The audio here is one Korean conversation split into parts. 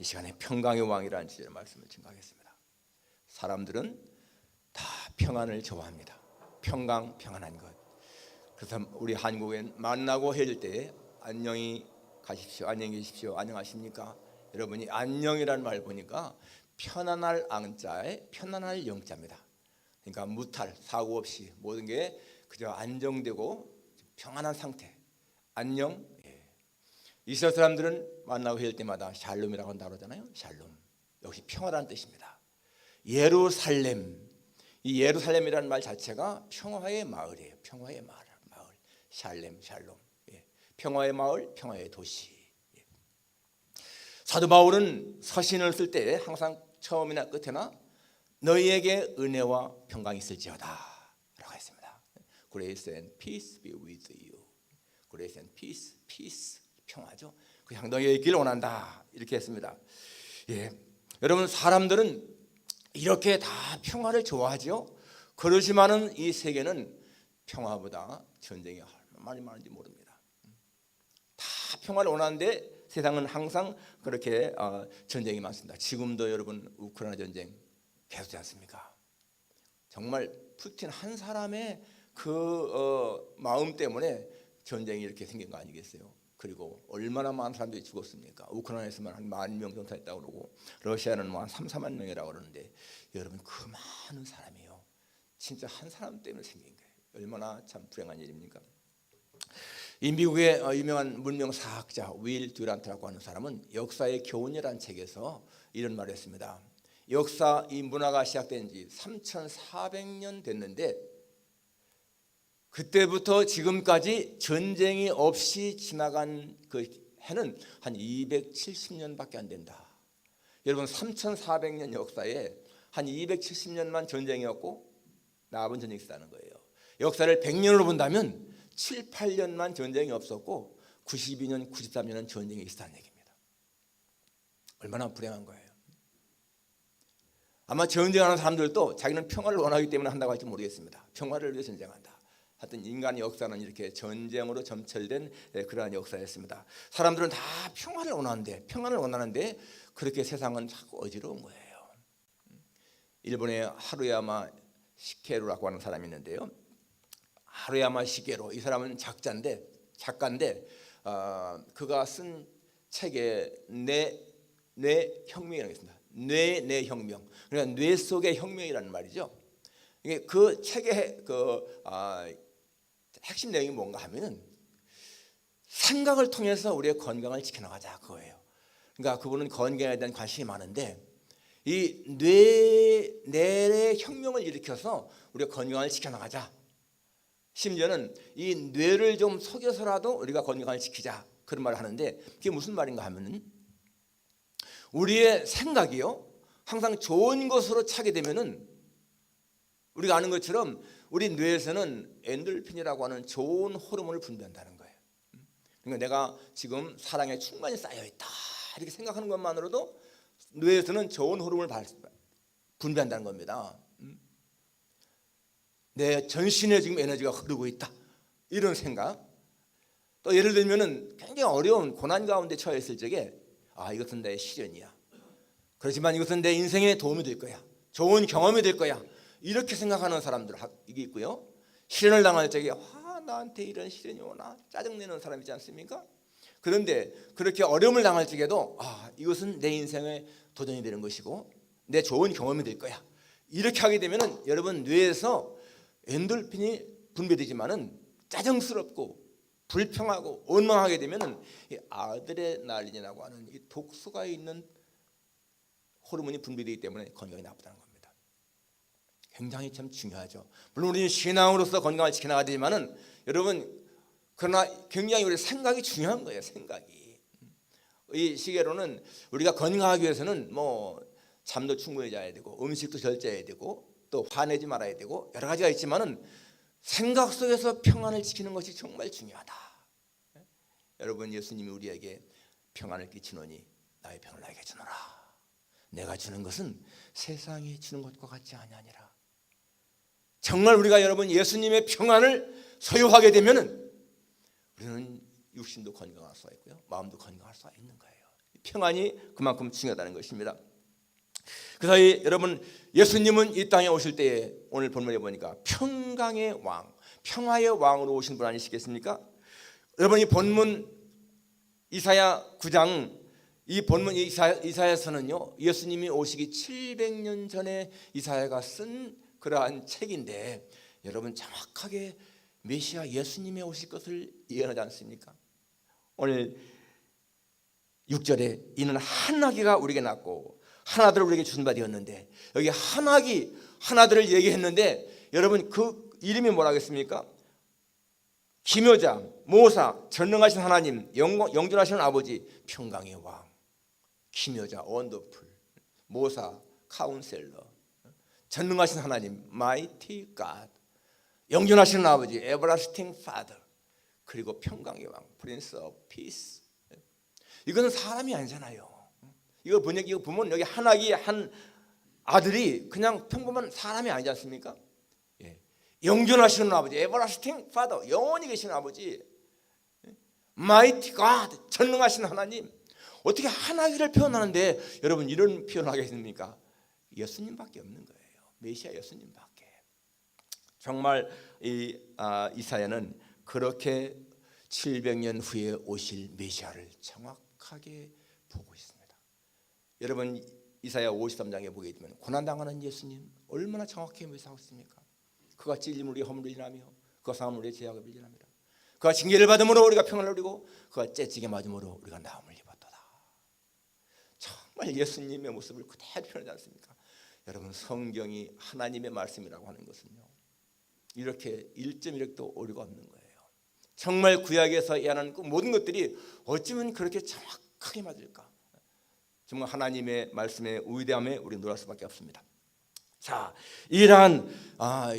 이 시간에 평강의 왕이라는 주제로 말씀을 증거하겠습니다. 사람들은 다 평안을 좋아합니다. 평강, 평안한 것. 그래서 우리 한국엔 만나고 헤어질 때 안녕히 가십시오, 안녕히 계십시오, 안녕하십니까? 여러분이 안녕이라는 말 보니까 편안할 앙자에 편안할 영자입니다. 그러니까 무탈, 사고 없이 모든 게 그저 안정되고 평안한 상태. 안녕. 이스라엘 사람들은 만나고 헤어질 때마다 샬롬이라고 한다고 그러잖아요. 샬롬. 역시 평화라는 뜻입니다. 예루살렘. 이 예루살렘이라는 말 자체가 평화의 마을이에요. 평화의 마을. 샬렘, 샬롬. 평화의 마을, 평화의 도시. 사도 바울은 서신을 쓸 때 항상 처음이나 끝에나 너희에게 은혜와 평강이 있을지어다 라고 했습니다. Grace and peace be with you. Grace and peace, peace, 평화죠. 그냥 너희에게 있기를 원한다 이렇게 했습니다. 여러분, 사람들은 이렇게 다 평화를 좋아하죠. 그렇지만은 이 세계는 평화보다 전쟁이 얼마나 많은지 모릅니다. 다 평화를 원하는데 세상은 항상 그렇게 전쟁이 많습니다. 지금도 여러분 우크라이나 전쟁 계속되지 않습니까? 정말 푸틴 한 사람의 그 마음 때문에 전쟁이 이렇게 생긴 거 아니겠어요? 그리고 얼마나 많은 사람들이 죽었습니까? 우크라이나에서만 한 10,000명 정도 했다고 그러고 러시아는 뭐 한 3-4만 명이라고 그러는데 여러분, 그 많은 사람이요 진짜 한 사람 때문에 생긴 거예요. 얼마나 참 불행한 일입니까? 이 미국의 유명한 문명사학자 윌 듀란트라고 하는 사람은 역사의 교훈이라는 책에서 이런 말을 했습니다. 역사, 이 문화가 시작된 지 3,400년 됐는데 그때부터 지금까지 전쟁이 없이 지나간 그 해는 한 270년밖에 안 된다. 여러분, 3,400년 역사에 한 270년만 전쟁이었고 나머지는 전쟁이 있었다는 거예요. 역사를 100년으로 본다면 7-8년만 전쟁이 없었고 92년, 93년은 전쟁이 있었다는 얘기입니다. 얼마나 불행한 거예요. 아마 전쟁하는 사람들도 자기는 평화를 원하기 때문에 한다고 할지 모르겠습니다. 평화를 위해 전쟁한다. 하여튼 인간의 역사는 이렇게 전쟁으로 점철된 그러한 역사였습니다. 사람들은 다 평화를 원하는데 그렇게 세상은 자꾸 어지러운 거예요. 일본의 하루야마 시게루라고 하는 사람이 있는데요. 하루야마 시게루, 이 사람은 작가인데 그가 쓴 책에 뇌 혁명이라는 게 있습니다. 뇌 혁명. 그러니까 뇌 속의 혁명이라는 말이죠. 이게 그 책의 핵심 내용이 뭔가 하면은 생각을 통해서 우리의 건강을 지켜나가자 그거예요. 그러니까 그분은 건강에 대한 관심이 많은데 이 뇌의 혁명을 일으켜서 우리가 건강을 지켜나가자. 심지어는 이 뇌를 좀 속여서라도 우리가 건강을 지키자 그런 말을 하는데 그게 무슨 말인가 하면은 우리의 생각이요 항상 좋은 것으로 차게 되면은 우리가 아는 것처럼 우리 뇌에서는 엔돌핀이라고 하는 좋은 호르몬을 분비한다는 거예요. 그러니까 내가 지금 사랑에 충만히 쌓여 있다 이렇게 생각하는 것만으로도 뇌에서는 좋은 호르몬을 분비한다는 겁니다. 내 전신에 지금 에너지가 흐르고 있다 이런 생각. 또 예를 들면은 굉장히 어려운 고난 가운데 처해 있을 적에 이것은 내 시련이야. 그렇지만 이것은 내 인생에 도움이 될 거야. 좋은 경험이 될 거야. 이렇게 생각하는 사람들 이게 있고요. 시련을 당할 적에 나한테 이런 시련이 오나 짜증내는 사람 있지 않습니까? 그런데 그렇게 어려움을 당할 적에도 이것은 내 인생의 도전이 되는 것이고 내 좋은 경험이 될 거야. 이렇게 하게 되면은 여러분 뇌에서 엔돌핀이 분비되지만은 짜증스럽고 불평하고 원망하게 되면은 이 아드레날린이라고 하는 이 독소가 있는 호르몬이 분비되기 때문에 건강이 나쁘다는 겁니다. 굉장히 참 중요하죠. 물론 우리는 신앙으로서 건강을 지켜나가야 되지만은 여러분 그러나 굉장히 우리 생각이 중요한 거예요. 생각이. 이 시계로는 우리가 건강하기 위해서는 뭐 잠도 충분히 자야 되고 음식도 절제해야 되고 또 화내지 말아야 되고 여러 가지가 있지만은 생각 속에서 평안을 지키는 것이 정말 중요하다. 여러분, 예수님이 우리에게 평안을 끼치노니 나의 평안을 나에게 주노라. 내가 주는 것은 세상이 주는 것과 같지 아니하니라. 정말 우리가 여러분 예수님의 평안을 소유하게 되면은 우리는 육신도 건강할 수가 있고요, 마음도 건강할 수가 있는 거예요. 평안이 그만큼 중요하다는 것입니다. 그래서 여러분, 예수님은 이 땅에 오실 때에 오늘 본문에 보니까 평강의 왕, 평화의 왕으로 오신 분 아니시겠습니까? 여러분, 이 본문 이사야 9장, 이 본문 이사야서는요, 예수님이 오시기 700년 전에 이사야가 쓴 그러한 책인데, 여러분 정확하게 메시아 예수님이 오실 것을 예언하지 않습니까? 오늘 6절에 이는 한 아기가 우리에게 낳고 한 아들을 우리에게 주신 바 되었는데, 여기 한 아기, 한 아들을 얘기했는데, 여러분 그 이름이 뭐라겠습니까? 기묘자, 모사, 전능하신 하나님, 영존하시는 아버지, 평강의 왕, 기묘자, 원더풀, 모사, 카운셀러, 전능하신 하나님, 마이티 갓, 영존하시는 아버지, 에버라스팅 파더, 그리고 평강의 왕, 프린스 오브 피스. 이거는 사람이 아니잖아요. 이거 보면 여기 한 아기, 한 아들이 그냥 평범한 사람이 아니지 않습니까? 영존하시는 아버지, 에버라스팅 파더, 영원히 계시는 아버지, 마이티 갓, 전능하신 하나님. 어떻게 한 아기를 표현하는데 여러분 이런 표현을 하겠습니까? 예수님밖에 없는 거예요. 메시아 예수님밖에. 정말 이사야는 그렇게 700년 후에 오실 메시아를 정확하게 보고 있습니다. 여러분 이사야 53장에 보게 되면 고난당하는 예수님 얼마나 정확히 묘사하고 있습니까? 그가 찔림으로 우리 허물을 인하며 그가 상함으로 우리의 죄악을 빌려납니다. 그가 징계를 받음으로 우리가 평안을 누리고 그가 째지게 맞음으로 우리가 나음을 입었도다. 정말 예수님의 모습을 그대로 표현하지 않습니까? 여러분 성경이 하나님의 말씀이라고 하는 것은요, 이렇게 1.1획도 오류가 없는 거예요. 정말 구약에서 예언하는 그 모든 것들이 어쩌면 그렇게 정확하게 맞을까? 정말 하나님의 말씀의 위대함에 우리 놀랄 수밖에 없습니다. 자, 이러한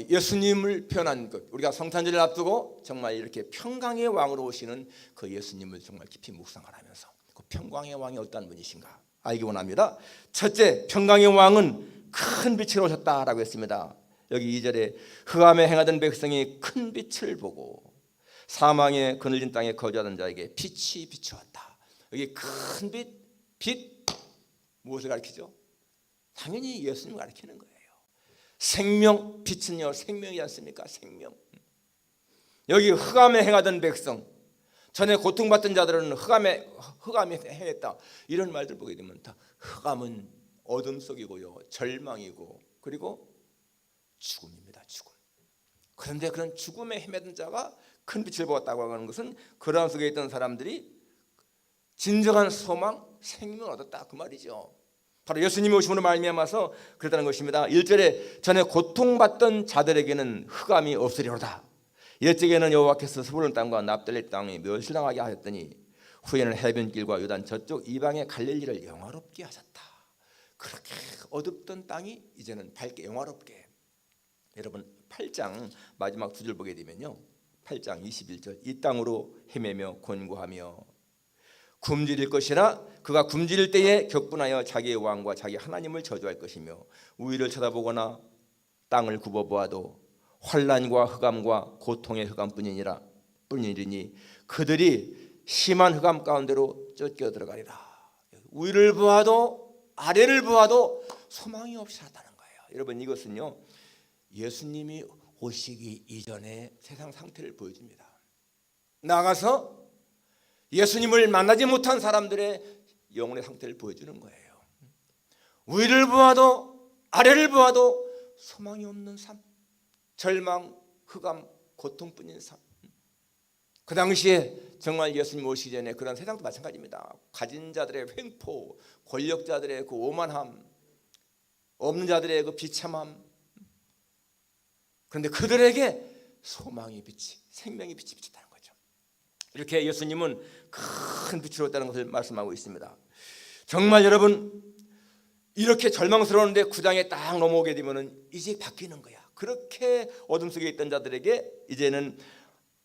예수님을 표현한 것, 우리가 성탄절을 앞두고 정말 이렇게 평강의 왕으로 오시는 그 예수님을 정말 깊이 묵상을 하면서 그 평강의 왕이 어떤 분이신가 알기 원합니다. 첫째, 평강의 왕은 큰 빛으로 오셨다라고 했습니다. 여기 2절에 흑암에 행하던 백성이 큰 빛을 보고 사망의 그늘진 땅에 거주하던 자에게 빛이 비추었다. 여기 큰 빛 무엇을 가리키죠? 당연히 예수님을 가리키는 거예요. 생명, 빛은요 생명이지 않습니까? 생명. 여기 흑암에 행하던 백성, 전에 고통받던 자들은 흑암에 행했다, 이런 말들 보게 되면 다 흑암은 어둠 속이고요, 절망이고, 그리고 죽음입니다. 죽음. 그런데 그런 죽음에 헤매던 자가 큰 빛을 보았다고 하는 것은 그러한 속에 있던 사람들이 진정한 소망, 생명을 얻었다, 그 말이죠. 바로 예수님이 오심으로 말미암아서 그랬다는 것입니다. 1절에 전에 고통받던 자들에게는 흑암이 없으리로다. 옛적에는 여호와께서 스불론 땅과 납달리 땅이 멸실당하게 하셨더니 후에는 해변길과 요단 저쪽 이방의 갈릴리를 영화롭게 하셨다. 그렇게 어둡던 땅이 이제는 밝게 영화롭게. 여러분 8장 마지막 2절 보게 되면요, 8장 21절 이 땅으로 헤매며 곤고하며 굶주릴 것이라 그가 굶주릴 때에 격분하여 자기의 왕과 자기 하나님을 저주할 것이며 우위를 쳐다보거나 땅을 굽어보아도 환난과 흑암과 고통의 흑암뿐이니 그들이 심한 흑암 가운데로 쫓겨 들어가리라. 위를 보아도 아래를 보아도 소망이 없이 살았다는 거예요. 여러분 이것은요 예수님이 오시기 이전의 세상 상태를 보여줍니다. 나가서 예수님을 만나지 못한 사람들의 영혼의 상태를 보여주는 거예요. 위를 보아도 아래를 보아도 소망이 없는 삶, 절망, 흑암, 고통뿐인 삶. 그 당시에 정말 예수님 오시기 전에 그런 세상도 마찬가지입니다. 가진 자들의 횡포, 권력자들의 그 오만함, 없는 자들의 그 비참함. 그런데 그들에게 소망의 빛이, 생명의 빛이 비쳤다는 거죠. 이렇게 예수님은 큰 빛으로 왔다는 것을 말씀하고 있습니다. 정말 여러분 이렇게 절망스러운데 9장에 딱 넘어오게 되면 이제 바뀌는 거야. 그렇게 어둠 속에 있던 자들에게 이제는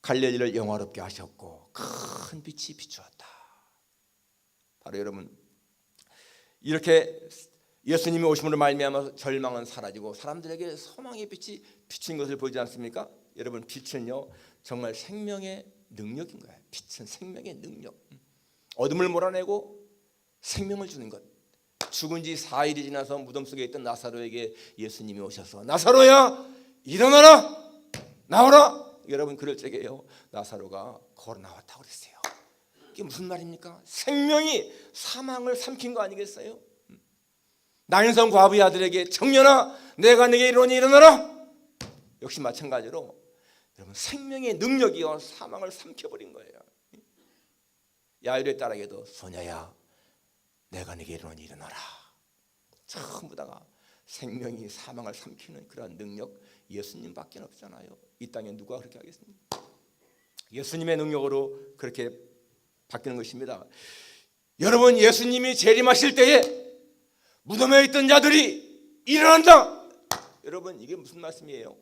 갈릴리를 영화롭게 하셨고 큰 빛이 비추었다. 바로 여러분 이렇게 예수님이 오심으로 말미암아 절망은 사라지고 사람들에게 소망의 빛이 비친 것을 보지 않습니까? 여러분 빛은요 정말 생명의 능력인 거예요. 빛은 생명의 능력. 어둠을 몰아내고 생명을 주는 것. 죽은 지 4일이 지나서 무덤 속에 있던 나사로에게 예수님이 오셔서 나사로야 일어나라 나오라. 여러분 그럴 적에요 나사로가 걸어 나왔다고 그랬어요. 이게 무슨 말입니까? 생명이 사망을 삼킨 거 아니겠어요? 나인성 과부의 아들에게 청년아 내가 네게 이르노니 일어나라. 역시 마찬가지로 여러분 생명의 능력이요 사망을 삼켜버린 거예요. 야일의 딸에게도 소녀야 내가 네게 이르노니 일어나라. 전부 다가 생명이 사망을 삼키는 그런 능력 예수님밖에 없잖아요. 이 땅에 누가 그렇게 하겠습니까? 예수님의 능력으로 그렇게 바뀌는 것입니다. 여러분 예수님이 재림하실 때에 무덤에 있던 자들이 일어난다. 여러분 이게 무슨 말씀이에요?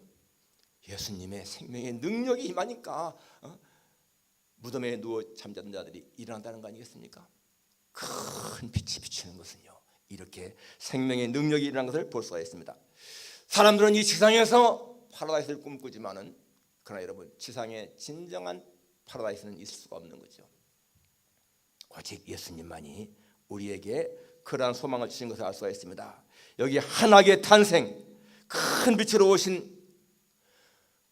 예수님의 생명의 능력이 임하니까 무덤에 누워 잠자던 자들이 일어난다는 거 아니겠습니까? 큰 빛이 비추는 것은요 이렇게 생명의 능력이 일어난 것을 볼 수가 있습니다. 사람들은 이 지상에서 파라다이스를 꿈꾸지만은 그러나 여러분 지상에 진정한 파라다이스는 있을 수가 없는 거죠. 오직 예수님만이 우리에게 그러한 소망을 주신 것을 알 수가 있습니다. 여기 한학의 탄생 큰 빛으로 오신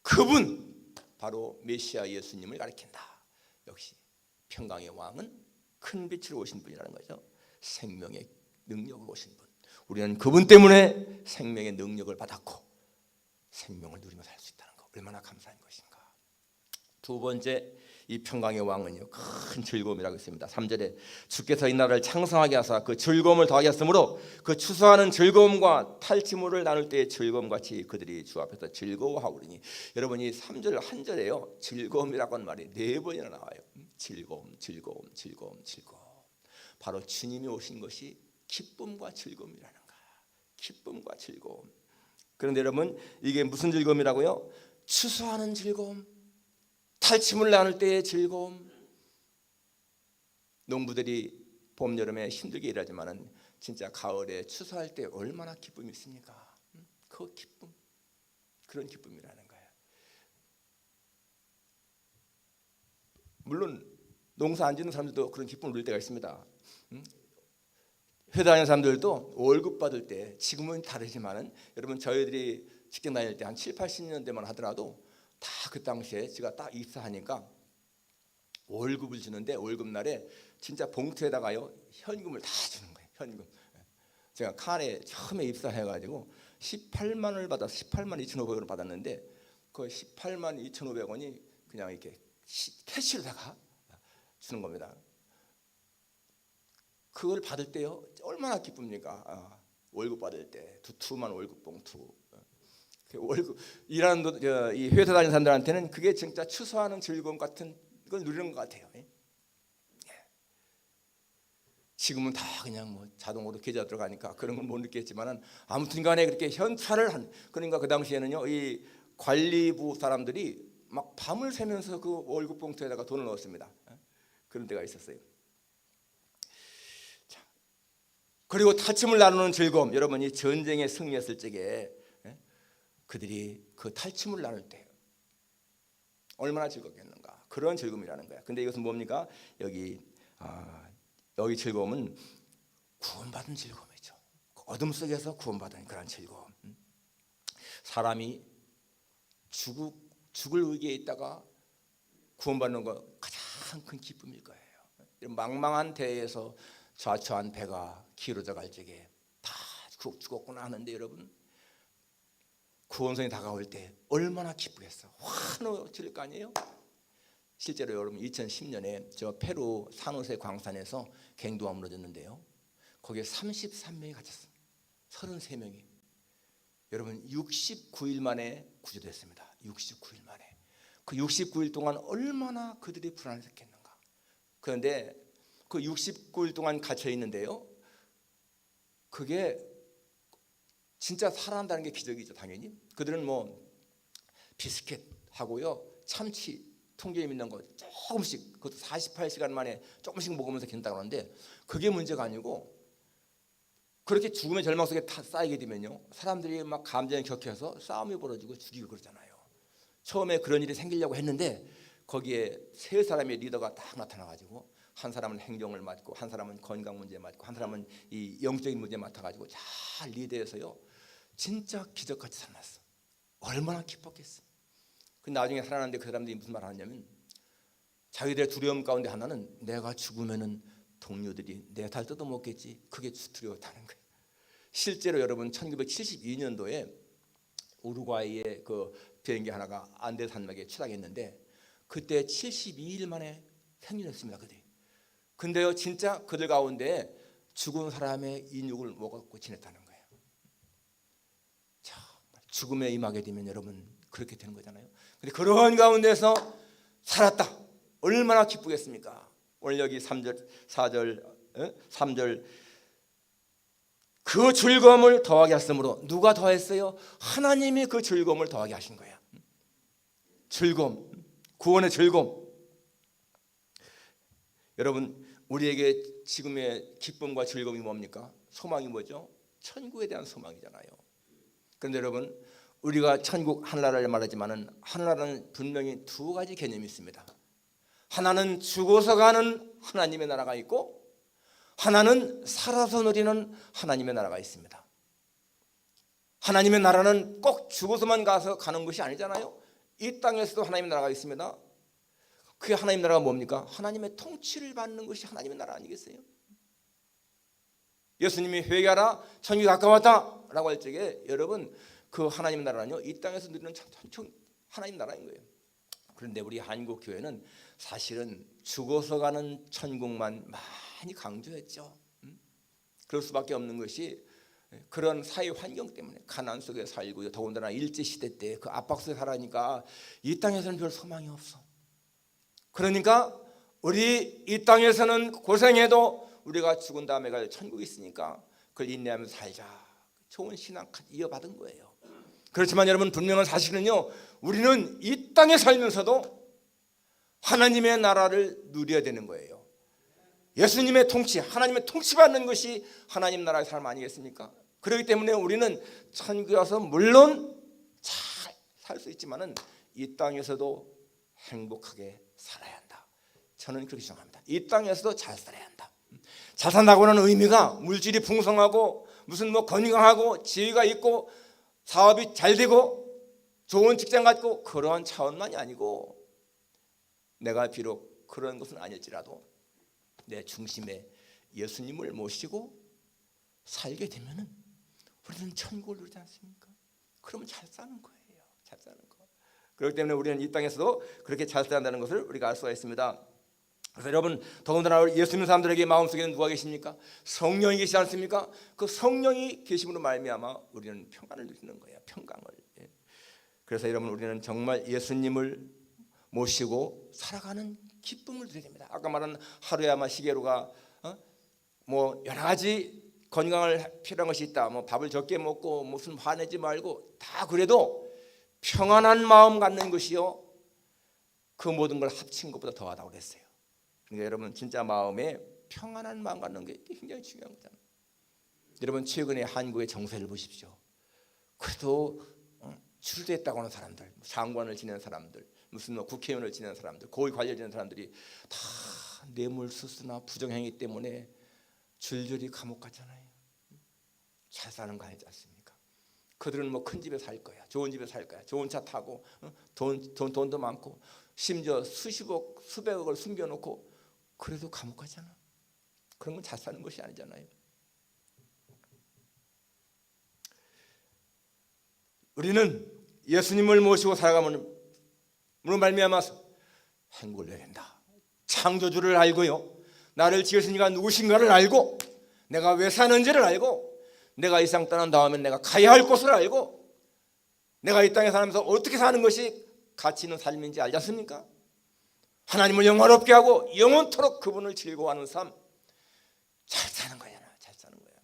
그분 바로 메시아 예수님을 가리킨다. 역시 평강의 왕은 큰 빛으로 오신 분이라는 거죠. 생명의 능력으로 오신 분. 우리는 그분 때문에 생명의 능력을 받았고 생명을 누리며 살 수 있다는 거 얼마나 감사한 것인가. 두 번째 이 평강의 왕은요 큰 즐거움이라고 했습니다. 3절에 주께서 이 나라를 창성하게 하사 그 즐거움을 더하게 하심으로 그 추수하는 즐거움과 탈취물을 나눌 때의 즐거움같이 그들이 주 앞에서 즐거워하오리니. 여러분 이 3절 한 절에요 즐거움이라고 하는 말이 4번이나 나와요. 즐거움 즐거움 즐거움 즐거움. 바로 주님이 오신 것이 기쁨과 즐거움이라는 거야. 기쁨과 즐거움. 그런데 여러분 이게 무슨 즐거움이라고요? 추수하는 즐거움, 탈취물 나눌 때의 즐거움. 농부들이 봄 여름에 힘들게 일하지만은 진짜 가을에 추수할 때 얼마나 기쁨이 있습니까? 그 기쁨, 그런 기쁨이라는 거예요. 물론 농사 안 짓는 사람들도 그런 기쁨을 누릴 때가 있습니다. 회사 다니는 사람들도 월급 받을 때 지금은 다르지만은 여러분 저희들이 직장 다닐 때 한 7, 80년대만 하더라도 다 그 당시에 제가 딱 입사하니까 월급을 주는데 월급날에 진짜 봉투에다가요 현금을 다 주는 거예요. 현금. 제가 칸에 처음에 입사해가지고 18만 원을 받아서 18만 2,500원을 받았는데 그 18만 2,500원이 그냥 이렇게 캐시로다가 주는 겁니다. 그걸 받을 때요 얼마나 기쁩니까? 월급 받을 때 두툼한 월급 봉투. 월급 일하는 이 회사 다니는 사람들한테는 그게 진짜 추수하는 즐거움 같은 걸 누리는 것 같아요. 지금은 다 그냥 뭐 자동으로 계좌 들어가니까 그런 건 못 느꼈지만은 아무튼간에 그렇게 현찰을 한 그러니까 그 당시에는요 이 관리부 사람들이 막 밤을 새면서 그 월급 봉투에다가 돈을 넣었습니다. 그런 때가 있었어요. 자, 그리고 탈취물 나누는 즐거움. 여러분이 전쟁에 승리했을 적에 그들이 그 탈취물 나눌 때 얼마나 즐겁겠는가. 그런 즐거움이라는 거야. 근데 이것은 뭡니까? 여기 즐거움은 구원받은 즐거움이죠. 어둠 속에서 구원받은 그런 즐거움. 사람이 죽을 위기에 있다가 구원받는 거 가장 큰 기쁨일 거예요. 이런 망망한 대에서 좌초한 배가 기울어져 갈 적에 다 죽었구나 하는데 여러분 구원선이 다가올 때 얼마나 기쁘겠어. 환호칠 거 아니에요? 실제로 여러분 2010년에 저 페루 산호세 광산에서 갱도가 무너졌는데요. 거기에 33명이 갇혔어요. 33명이. 여러분 69일 만에 구조됐습니다. 69일 만에. 그 69일 동안 얼마나 그들이 불안했겠는가. 그런데 그 69일 동안 갇혀 있는데요. 그게 진짜 살아난다는 게 기적이죠, 당연히. 그들은 뭐 비스켓하고요, 참치, 통조림 있는 거 조금씩, 그것도 48시간 만에 조금씩 먹으면서 견다고 하는데 그게 문제가 아니고 그렇게 죽음의 절망 속에 다 쌓이게 되면요, 사람들이 막 감정이 격해서 싸움이 벌어지고 죽이고 그러잖아요. 처음에 그런 일이 생기려고 했는데 거기에 세 사람의 리더가 딱 나타나가지고 한 사람은 행정을 맡고, 한 사람은 건강 문제 맡고, 한 사람은 이 영적인 문제 맡아가지고 잘 리드해서요 진짜 기적같이 살아났어. 얼마나 기뻤겠어. 그 나중에 살아났는데 그 사람들이 무슨 말을 하냐면, 자기들의 두려움 가운데 하나는 내가 죽으면은 동료들이 내 달 뜯어먹겠지, 그게 두려웠다는 거예요. 실제로 여러분 1972년도에 우루과이의 그 비행기 하나가 안데 산맥에 추락했는데 그때 72일 만에 생존했습니다. 그들이. 근데요 진짜 그들 가운데 죽은 사람의 인육을 먹었고 지냈다는 거예요. 자, 죽음에 임하게 되면 여러분 그렇게 되는 거잖아요. 근데 그런 가운데서 살았다. 얼마나 기쁘겠습니까? 오늘 여기 3절 4절 3절 그 즐거움을 더하게 하심으로, 누가 더했어요? 하나님이 그 즐거움을 더하게 하신 거예요. 즐거움, 구원의 즐거움. 여러분 우리에게 지금의 기쁨과 즐거움이 뭡니까? 소망이 뭐죠? 천국에 대한 소망이잖아요. 그런데 여러분 우리가 천국 하늘나라를 말하지만은 하늘나라는 분명히 두 가지 개념이 있습니다. 하나는 죽어서 가는 하나님의 나라가 있고, 하나는 살아서 누리는 하나님의 나라가 있습니다. 하나님의 나라는 꼭 죽어서만 가서 가는 것이 아니잖아요. 이 땅에서도 하나님의 나라가 있습니다. 그게 하나님의 나라가 뭡니까? 하나님의 통치를 받는 것이 하나님의 나라 아니겠어요? 예수님이 회개하라 천국이 가까웠다 라고 할 적에 여러분 그 하나님의 나라는요 이 땅에서 누리는 하나님 나라인 거예요. 그런데 우리 한국교회는 사실은 죽어서 가는 천국만 많이 강조했죠. 그럴 수밖에 없는 것이 그런 사회 환경 때문에 가난 속에 살고, 더군다나 일제시대 때 그 압박 속에 살아니까 이 땅에서는 별 소망이 없어. 그러니까 우리 이 땅에서는 고생해도 우리가 죽은 다음에 갈 천국이 있으니까 그걸 인내하면서 살자, 좋은 신앙 이어받은 거예요. 그렇지만 여러분 분명한 사실은요 우리는 이 땅에 살면서도 하나님의 나라를 누려야 되는 거예요. 예수님의 통치, 하나님의 통치받는 것이 하나님 나라의 삶 아니겠습니까? 그렇기 때문에 우리는 천국에 와서 물론 잘 살 수 있지만은 이 땅에서도 행복하게 살아야 한다. 저는 그렇게 생각합니다. 이 땅에서도 잘 살아야 한다. 잘 산다고 하는 의미가 물질이 풍성하고 무슨 뭐 건강하고 지위가 있고 사업이 잘 되고 좋은 직장 갖고 그러한 차원만이 아니고, 내가 비록 그런 것은 아닐지라도 내 중심에 예수님을 모시고 살게 되면은 우리는 천국을 누리지 않습니까? 그러면 잘 사는 거예요. 잘 사는 거. 그렇기 때문에 우리는 이 땅에서도 그렇게 잘 살아야 한다는 것을 우리가 알 수가 있습니다. 그래서 여러분 더군다나 예수 믿는 사람들에게 마음속에는 누가 계십니까? 성령이 계시지 않습니까? 그 성령이 계심으로 말미암아 우리는 평안을 누리는 거예요. 평강을. 그래서 여러분 우리는 정말 예수님을 모시고 살아가는 기쁨을 누려야 됩니다. 아까 말한 하루에 아마 시계로가 뭐 여러 가지 건강을 필요한 것이 있다. 뭐 밥을 적게 먹고 무슨 화내지 말고 다 그래도 평안한 마음 갖는 것이요 그 모든 걸 합친 것보다 더하다고 그랬어요. 그러니까 여러분 진짜 마음에 평안한 마음 갖는 게 굉장히 중요한 거잖아요. 여러분 최근에 한국의 정세를 보십시오. 그래도 출두했다고 하는 사람들, 상관을 지내는 사람들, 무슨 뭐 국회의원을 지내는 사람들, 고위 관리를 지내는 사람들이 다 뇌물수수나 부정행위 때문에 줄줄이 감옥 갔잖아요. 잘 사는 거 아니지 않습니까? 그들은 뭐 큰 집에 살 거야, 좋은 집에 살 거야, 좋은 차 타고 돈도 많고 심지어 수십억, 수백억을 숨겨놓고 그래도 감옥 가잖아. 그런 건 잘 사는 것이 아니잖아요. 우리는 예수님을 모시고 살아가면 말미암아서 행복을 누려야 된다. 창조주를 알고요, 나를 지으신 이가 누구신가를 알고, 내가 왜 사는지를 알고, 내가 이 세상 떠난 다음에 내가 가야 할 곳을 알고, 내가 이 땅에 살면서 어떻게 사는 것이 가치 있는 삶인지 알지 않습니까? 하나님을 영화롭게 하고 영원토록 그분을 즐거워하는 삶, 잘 사는 거야. 잘 사는 거야.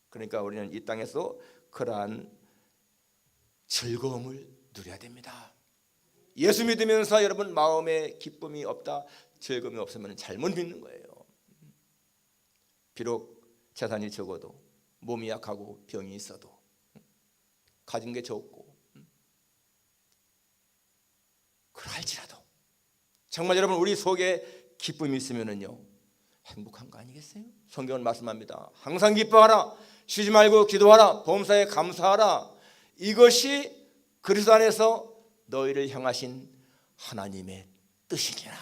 그러니까 우리는 이 땅에서 그러한 즐거움을 누려야 됩니다. 예수 믿으면서 여러분 마음에 기쁨이 없다, 즐거움이 없으면 잘못 믿는 거예요. 비록 재산이 적어도, 몸이 약하고 병이 있어도, 가진 게 적고, 그럴지라도 정말 여러분 우리 속에 기쁨이 있으면은요 행복한 거 아니겠어요? 성경은 말씀합니다. 항상 기뻐하라, 쉬지 말고 기도하라, 범사에 감사하라. 이것이 그리스도 안에서 너희를 향하신 하나님의 뜻이니라.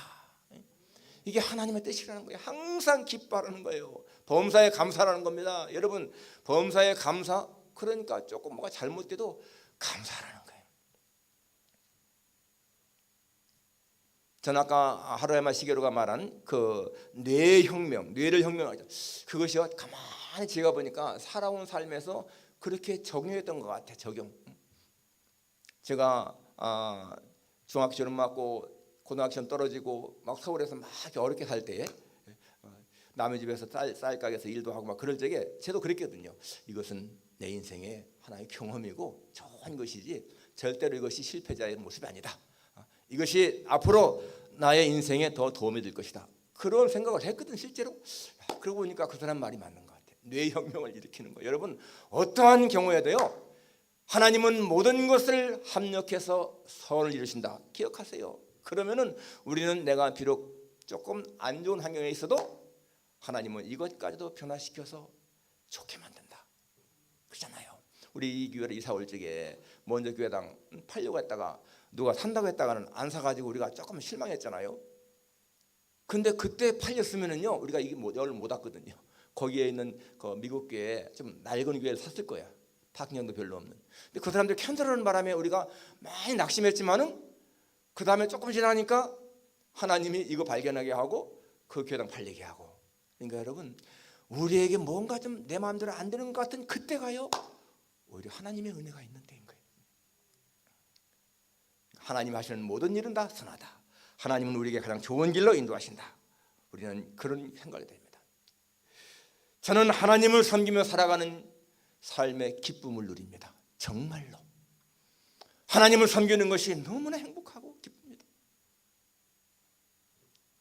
이게 하나님의 뜻이라는 거예요. 항상 기뻐하라는 거예요. 범사에 감사라는 겁니다. 여러분, 범사에 감사, 그러니까 조금 뭐가 잘못돼도 감사하라는 거예요. 전 아까 하루야마 시게루가 말한 그 뇌혁명, 뇌를 혁명하죠. 그것이 가만히 제가 보니까 살아온 삶에서 그렇게 적용했던 것 같아요. 적용. 제가 중학교 시험 맞고 고등학교 시험 떨어지고 막 서울에서 막 어렵게 살 때에 남의 집에서 쌀 가게에서 일도 하고 막 그럴 적에 저도 그랬거든요. 이것은 내 인생의 하나의 경험이고 좋은 것이지 절대로 이것이 실패자의 모습이 아니다. 이것이 앞으로 나의 인생에 더 도움이 될 것이다. 그런 생각을 했거든 실제로. 그러고 보니까 그 사람 말이 맞는 것 같아요. 뇌혁명을 일으키는 거예요. 여러분, 어떠한 경우에도요 하나님은 모든 것을 합력해서 선을 이루신다. 기억하세요. 그러면은 우리는 내가 비록 조금 안 좋은 환경에 있어도 하나님은 이것까지도 변화시켜서 좋게 만든다. 그렇잖아요. 우리 이 교회를 이사 올 적에 먼저 교회당 팔려고 했다가 누가 산다고 했다가는 안 사가지고 우리가 조금 실망했잖아요. 근데 그때 팔렸으면은요 우리가 이게 열을 못 왔거든요. 거기에 있는 그 미국 교회에 좀 낡은 교회를 샀을 거야. 파킹형도 별로 없는. 근데 그 사람들 편들어오는 바람에 우리가 많이 낙심했지만은 그 다음에 조금 지나니까 하나님이 이거 발견하게 하고 그 교회당 팔리게 하고. 그러니까 여러분, 우리에게 뭔가 좀 내 마음대로 안 되는 것 같은 그때가요 오히려 하나님의 은혜가 있는 때인 거예요. 하나님 하시는 모든 일은 다 선하다. 하나님은 우리에게 가장 좋은 길로 인도하신다. 우리는 그런 생각이 됩니다. 저는 하나님을 섬기며 살아가는 삶의 기쁨을 누립니다. 정말로 하나님을 섬기는 것이 너무나 행복하고 기쁩니다.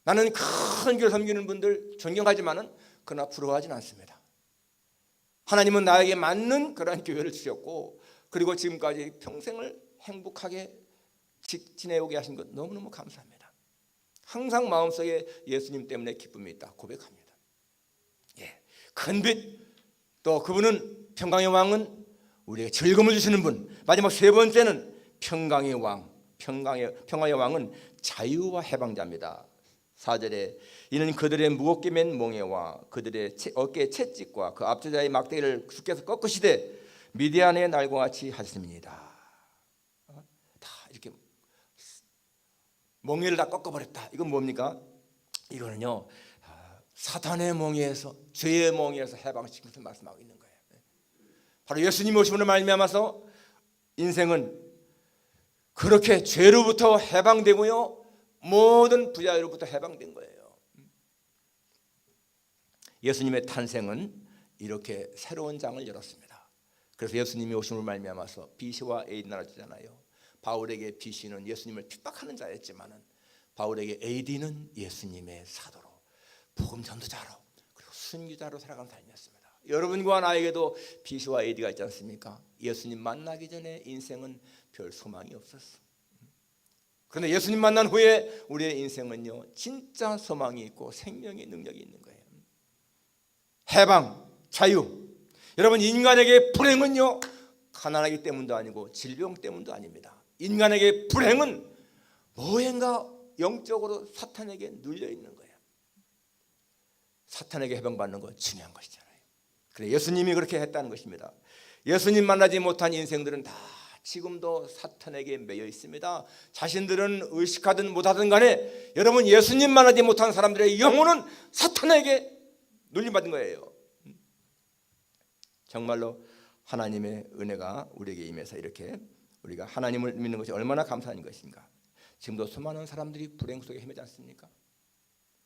나는 큰 교회 섬기는 분들 존경하지만은 그러나 부러워하지는 않습니다. 하나님은 나에게 맞는 그러한 교회를 주셨고 그리고 지금까지 평생을 행복하게 지내오게 하신 것 너무너무 감사합니다. 항상 마음속에 예수님 때문에 기쁨이 있다 고백합니다. 큰 빛, 또 그분은 평강의 왕은 우리에게 즐거움을 주시는 분. 마지막 세 번째는 평강의 왕, 평강의 왕은 자유와 해방자입니다. 4절에 이는 그들의 무겁게 맨 몽에와 그들의 어깨의 채찍과 그 압제자의 막대기를 주께서 꺾으시되 미디안의 날과 같이 하셨습니다. 다 이렇게 몽에를 다 꺾어버렸다. 이건 뭡니까? 이거는요 사탄의 몽에서, 죄의 몽에서 해방시킨 것을 말씀하고 있는 거예요. 바로 예수님 오심으로 말미암아서 인생은 그렇게 죄로부터 해방되고요 모든 부자유로부터 해방된 거예요. 예수님의 탄생은 이렇게 새로운 장을 열었습니다. 그래서 예수님이 오심으로 말미암아서 BC와 AD 나눠지잖아요. 바울에게 BC는 예수님을 핍박하는 자였지만은 바울에게 AD는 예수님의 사도로, 복음 전도자로, 그리고 순교자로 살아가는 삶이었습니다. 여러분과 나에게도 BC와 AD가 있지 않습니까? 예수님 만나기 전에 인생은 별 소망이 없었어. 그런데 예수님 만난 후에 우리의 인생은요 진짜 소망이 있고 생명의 능력이 있는 거예요. 해방, 자유. 여러분, 인간에게 불행은요 가난하기 때문도 아니고 질병 때문도 아닙니다. 인간에게 불행은 뭐인가 영적으로 사탄에게 눌려 있는 거예요. 사탄에게 해방받는 건 중요한 것이잖아요. 그래 예수님이 그렇게 했다는 것입니다. 예수님 만나지 못한 인생들은 다 지금도 사탄에게 매여 있습니다. 자신들은 의식하든 못하든 간에 여러분, 예수님 만나지 못한 사람들의 영혼은 사탄에게 눌림받은 거예요. 정말로 하나님의 은혜가 우리에게 임해서 이렇게 우리가 하나님을 믿는 것이 얼마나 감사한 것인가. 지금도 수많은 사람들이 불행 속에 헤매지 않습니까?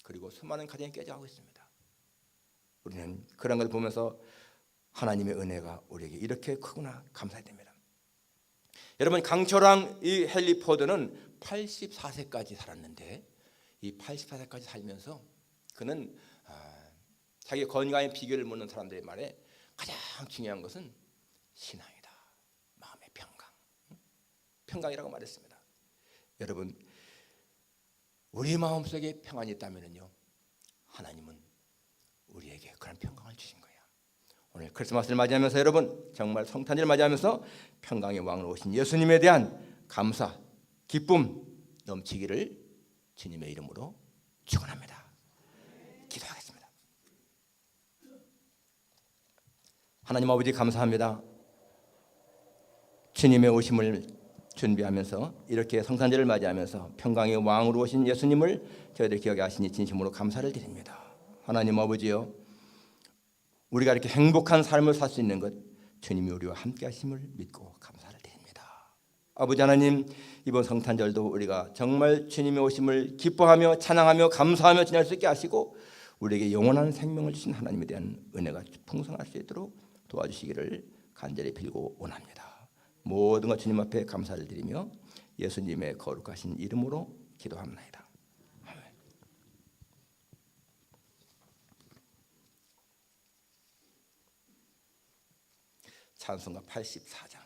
그리고 수많은 가정이 깨져가고 있습니다. 우리는 그런 걸 보면서 하나님의 은혜가 우리에게 이렇게 크구나 감사해야 됩니다. 여러분, 강철왕 이 헨리 포드는 84세까지 살았는데 이 84세까지 살면서 그는 자기 건강의 비결을 묻는 사람들의 말에 가장 중요한 것은 신앙이다. 마음의 평강. 평강이라고 말했습니다. 여러분, 우리 마음속에 평안이 있다면요, 하나님은 우리에게 그런 평강을 주신 거예요. 오늘 크리스마스를 맞이하면서 여러분 정말 성탄절을 맞이하면서 평강의 왕으로 오신 예수님에 대한 감사, 기쁨 넘치기를 주님의 이름으로 축원합니다. 기도하겠습니다. 하나님 아버지 감사합니다. 주님의 오심을 준비하면서 이렇게 성탄절을 맞이하면서 평강의 왕으로 오신 예수님을 저희들 기억해 하시니 진심으로 감사를 드립니다. 하나님 아버지요, 우리가 이렇게 행복한 삶을 살 수 있는 것 주님이 우리와 함께 하심을 믿고 감사를 드립니다. 아버지 하나님, 이번 성탄절도 우리가 정말 주님의 오심을 기뻐하며 찬양하며 감사하며 지낼 수 있게 하시고 우리에게 영원한 생명을 주신 하나님에 대한 은혜가 풍성할 수 있도록 도와주시기를 간절히 빌고 원합니다. 모든 것 주님 앞에 감사를 드리며 예수님의 거룩하신 이름으로 기도합니다. 아멘. 찬송가 84장